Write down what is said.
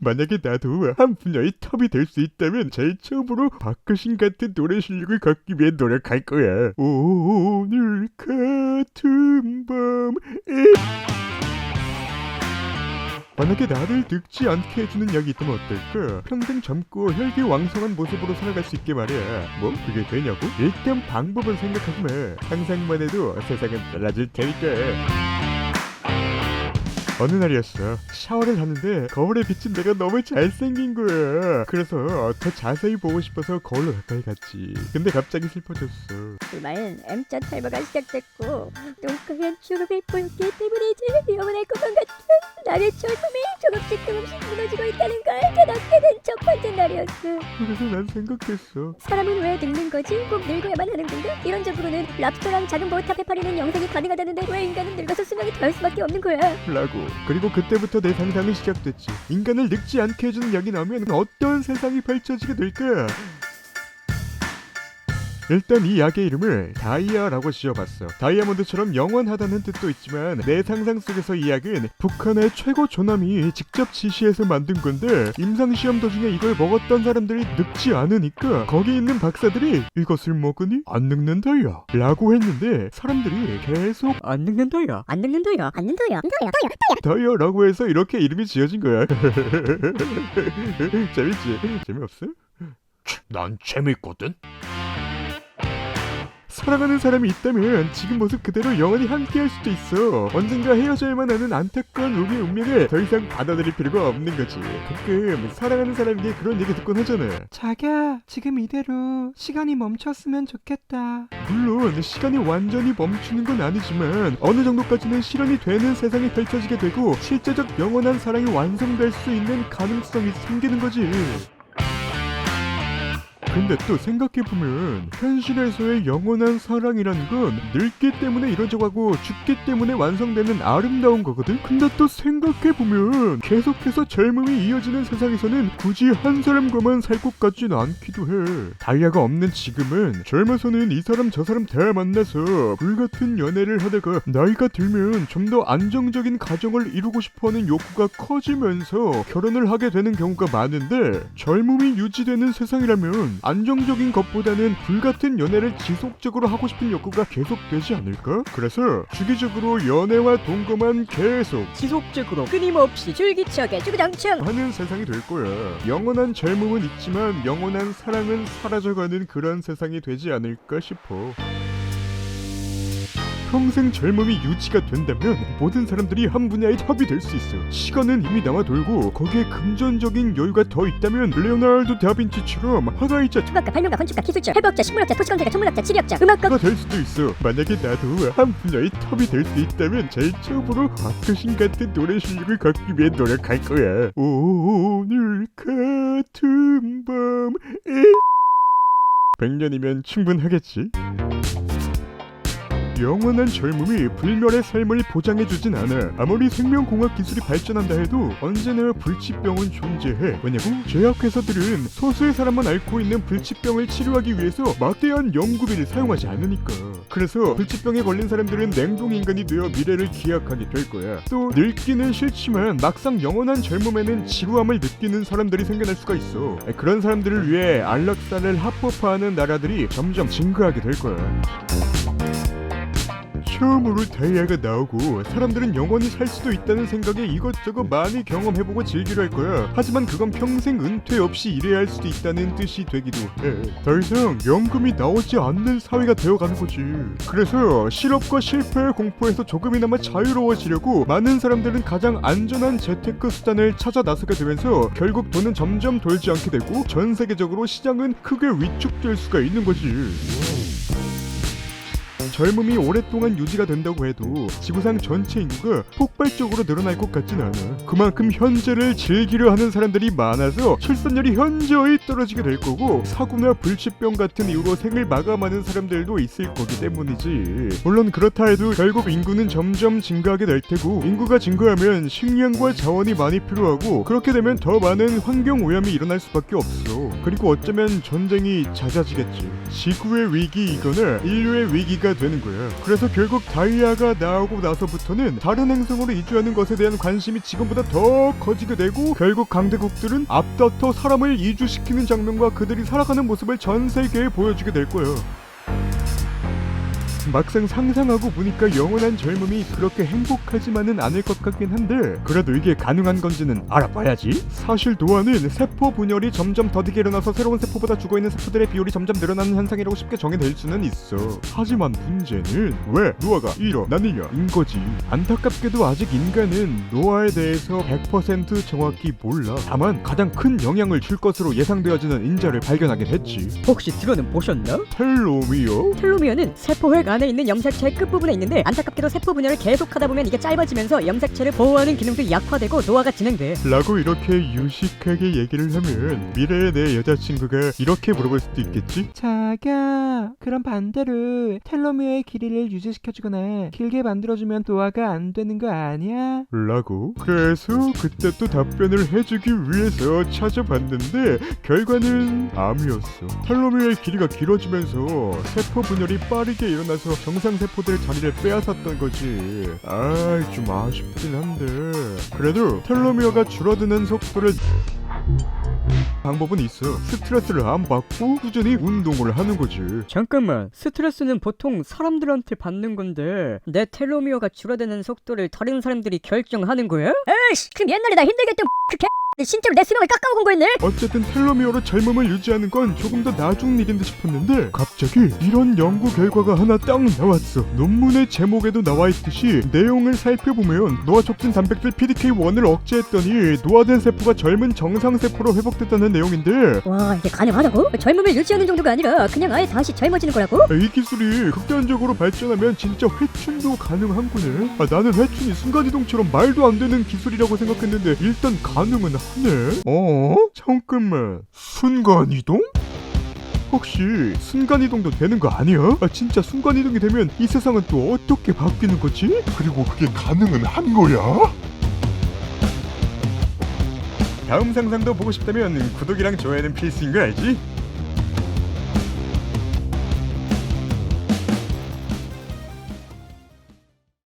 만약에 나도 한 분야의 톱이 될 수 있다면 제일 처음으로 박효신 같은 노래 실력을 갖기 위해 노력할 거야. 오늘 같은 밤에 만약에 나를 늙지 않게 해주는 약이 있다면 어떨까? 평생 젊고 혈기왕성한 모습으로 살아갈 수 있게 말이야. 뭐 그게 되냐고? 일단 방법을 생각하지 마. 상상만 해도 세상은 달라질 테니까. 어느 날이었어. 샤워를 하는데 거울에 비친 내가 너무 잘생긴 거야. 그래서 더 자세히 보고 싶어서 거울로 가까이 갔지. 근데 갑자기 슬퍼졌어. 이마엔 M자 탈모가 시작됐고 똥강한 죽음을 보였기 때문이지. 영원할 것만 같은 나의 젊음이 조금씩 무너지고 있다는 걸 깨닫게 된 첫 번째 날이었어. 그래서 난 생각했어. 사람은 왜 늙는 거지? 꼭 늙어야만 하는 건가? 이론적으로는 랍스터랑 작은 보탑에 파리는 영생이 가능하다는데 왜 인간은 늙어서 수명이 더할 수밖에 없는 거야? 라고. 그리고 그때부터 내 상상은 시작됐지. 인간을 늙지 않게 해주는 약이 나오면 어떤 세상이 펼쳐지게 될까? 일단 이 약의 이름을 다이아라고 지어봤어. 다이아몬드처럼 영원하다는 뜻도 있지만 내 상상 속에서 이 약은 북한의 최고 조남이 직접 지시해서 만든 건데 임상시험 도중에 이걸 먹었던 사람들이 늙지 않으니까 거기 있는 박사들이 이것을 먹으니 안 늙는다야 라고 했는데 사람들이 계속 안 늙는다야. 다이아라고 해서 이렇게 이름이 지어진 거야. 재밌지? 재미없어? 난 재밌거든. 사랑하는 사람이 있다면 지금 모습 그대로 영원히 함께할 수도 있어. 언젠가 헤어져야만 하는 안타까운 우리의 운명을 더 이상 받아들일 필요가 없는 거지. 가끔 사랑하는 사람에게 그런 얘기 듣곤 하잖아. 자기야, 지금 이대로 시간이 멈췄으면 좋겠다. 물론 시간이 완전히 멈추는 건 아니지만 어느 정도까지는 실현이 되는 세상이 펼쳐지게 되고 실제적 영원한 사랑이 완성될 수 있는 가능성이 생기는 거지. 근데 또 생각해보면 현실에서의 영원한 사랑이란 건 늙기 때문에 이루어져가고 죽기 때문에 완성되는 아름다운 거거든? 근데 또 생각해보면 계속해서 젊음이 이어지는 세상에서는 굳이 한 사람과만 살 것 같진 않기도 해. 다이아가 없는 지금은 젊어서는 이 사람 저 사람 다 만나서 불같은 연애를 하다가 나이가 들면 좀 더 안정적인 가정을 이루고 싶어하는 욕구가 커지면서 결혼을 하게 되는 경우가 많은데 젊음이 유지되는 세상이라면 안정적인 것보다는 불같은 연애를 지속적으로 하고 싶은 욕구가 계속되지 않을까? 그래서 주기적으로 연애와 동거만 계속 지속적으로 끊임없이 줄기차게 주구장창 하는 세상이 될 거야. 영원한 젊음은 있지만 영원한 사랑은 사라져가는 그런 세상이 되지 않을까 싶어. 평생 젊음이 유지가 된다면 모든 사람들이 한 분야의 탑이 될 수 있어. 시간은 이미 남아 돌고 거기에 금전적인 여유가 더 있다면 레오나르도 다빈치처럼 화가이자 철학가, 발명가, 건축가, 기술자, 해부학자, 식물학자, 토시관계자, 천문학자, 지리학자, 음악가 가 될 수도 있어. 만약에 나도 한 분야의 탑이 될 수 있다면 제일 처음으로 박효신 같은 노래 실력을 갖기 위해 노력할 거야. 오늘 같은 밤에 100년이면 충분하겠지? 영원한 젊음이 불멸의 삶을 보장해주진 않아. 아무리 생명공학 기술이 발전한다 해도 언제나 불치병은 존재해. 왜냐고? 제약회사들은 소수의 사람만 앓고 있는 불치병을 치료하기 위해서 막대한 연구비를 사용하지 않으니까. 그래서 불치병에 걸린 사람들은 냉동인간이 되어 미래를 기약하게 될 거야. 또 늙기는 싫지만 막상 영원한 젊음에는 지루함을 느끼는 사람들이 생겨날 수가 있어. 그런 사람들을 위해 안락사를 합법화하는 나라들이 점점 증가하게 될 거야. 처음으로 다이아가 나오고 사람들은 영원히 살 수도 있다는 생각에 이것저것 많이 경험해보고 즐기려 할 거야. 하지만 그건 평생 은퇴 없이 일해야 할 수도 있다는 뜻이 되기도 해. 더 이상 연금이 나오지 않는 사회가 되어가는 거지. 그래서 실업과 실패의 공포에서 조금이나마 자유로워지려고 많은 사람들은 가장 안전한 재테크 수단을 찾아 나서게 되면서 결국 돈은 점점 돌지 않게 되고 전 세계적으로 시장은 크게 위축될 수가 있는 거지. 젊음이 오랫동안 유지가 된다고 해도 지구상 전체 인구가 폭발적으로 늘어날 것 같진 않아. 그만큼 현재를 즐기려 하는 사람들이 많아서 출산율이 현저히 떨어지게 될 거고 사고나 불치병 같은 이유로 생을 마감하는 사람들도 있을 거기 때문이지. 물론 그렇다 해도 결국 인구는 점점 증가하게 될 테고 인구가 증가하면 식량과 자원이 많이 필요하고 그렇게 되면 더 많은 환경오염이 일어날 수밖에 없어. 그리고 어쩌면 전쟁이 잦아지겠지. 지구의 위기이거나 인류의 위기가 되는 거야. 그래서 결국 다이아가 나오고 나서부터는 다른 행성으로 이주하는 것에 대한 관심이 지금보다 더 커지게 되고, 결국 강대국들은 앞다퉈 사람을 이주시키는 장면과 그들이 살아가는 모습을 전 세계에 보여주게 될 거야. 막상 상상하고 보니까 영원한 젊음이 그렇게 행복하지만은 않을 것 같긴 한데, 그래도 이게 가능한 건지는 알아봐야지. 사실 노아는 세포 분열이 점점 더디게 일어나서 새로운 세포보다 죽어있는 세포들의 비율이 점점 늘어나는 현상이라고 쉽게 정의될 수는 있어. 하지만 문제는 왜 노아가 일어나느냐인 거지. 안타깝게도 아직 인간은 노아에 대해서 100% 정확히 몰라. 다만 가장 큰 영향을 줄 것으로 예상되어지는 인자를 발견하게 됐지. 혹시 들어는 보셨나? 텔로미어? 텔로미어는 세포획 안에 있는 염색체의 끝부분에 있는데, 안타깝게도 세포 분열을 계속하다 보면 이게 짧아지면서 염색체를 보호하는 기능도 약화되고 노화가 진행돼. 라고 이렇게 유식하게 얘기를 하면 미래의 내 여자친구가 이렇게 물어볼 수도 있겠지? 자기야, 그럼 반대로 텔로미어의 길이를 유지시켜주거나 길게 만들어주면 노화가 안 되는 거 아니야? 라고. 그래서 그때 또 답변을 해주기 위해서 찾아봤는데 결과는 암이었어. 텔로미어의 길이가 길어지면서 세포 분열이 빠르게 일어나서 정상세포들의 자리를 빼앗았던 거지. 좀 아쉽긴 한데, 그래도 텔로미어가 줄어드는 속도를 방법은 있어. 스트레스를 안 받고 꾸준히 운동을 하는 거지. 잠깐만, 스트레스는 보통 사람들한테 받는 건데 내 텔로미어가 줄어드는 속도를 다른 사람들이 결정하는 거야? 에이씨, 그럼 옛날에 나 힘들게 했던 그 개 진짜로 내 수명을 깎아먹은 거였네? 어쨌든 텔로미어로 젊음을 유지하는 건 조금 더 나중 일인 듯 싶었는데, 갑자기 이런 연구 결과가 하나 딱 나왔어. 논문의 제목에도 나와있듯이 내용을 살펴보면 노화 촉진 단백질 PDK1을 억제했더니 노화된 세포가 젊은 정상세포로 회복됐다는 내용인데, 와, 이게 가능하다고? 젊음을 유지하는 정도가 아니라 그냥 아예 다시 젊어지는 거라고? 이 기술이 극단적으로 발전하면 진짜 회춘도 가능한 거네. 나는 회춘이 순간이동처럼 말도 안 되는 기술이라고 생각했는데 일단 가능은 하네. 잠깐만, 순간이동? 혹시 순간이동도 되는 거 아니야? 진짜 순간이동이 되면 이 세상은 또 어떻게 바뀌는 거지? 그리고 그게 가능은 한 거야? 다음 상상도 보고 싶다면 구독이랑 좋아요는 필수인 거 알지?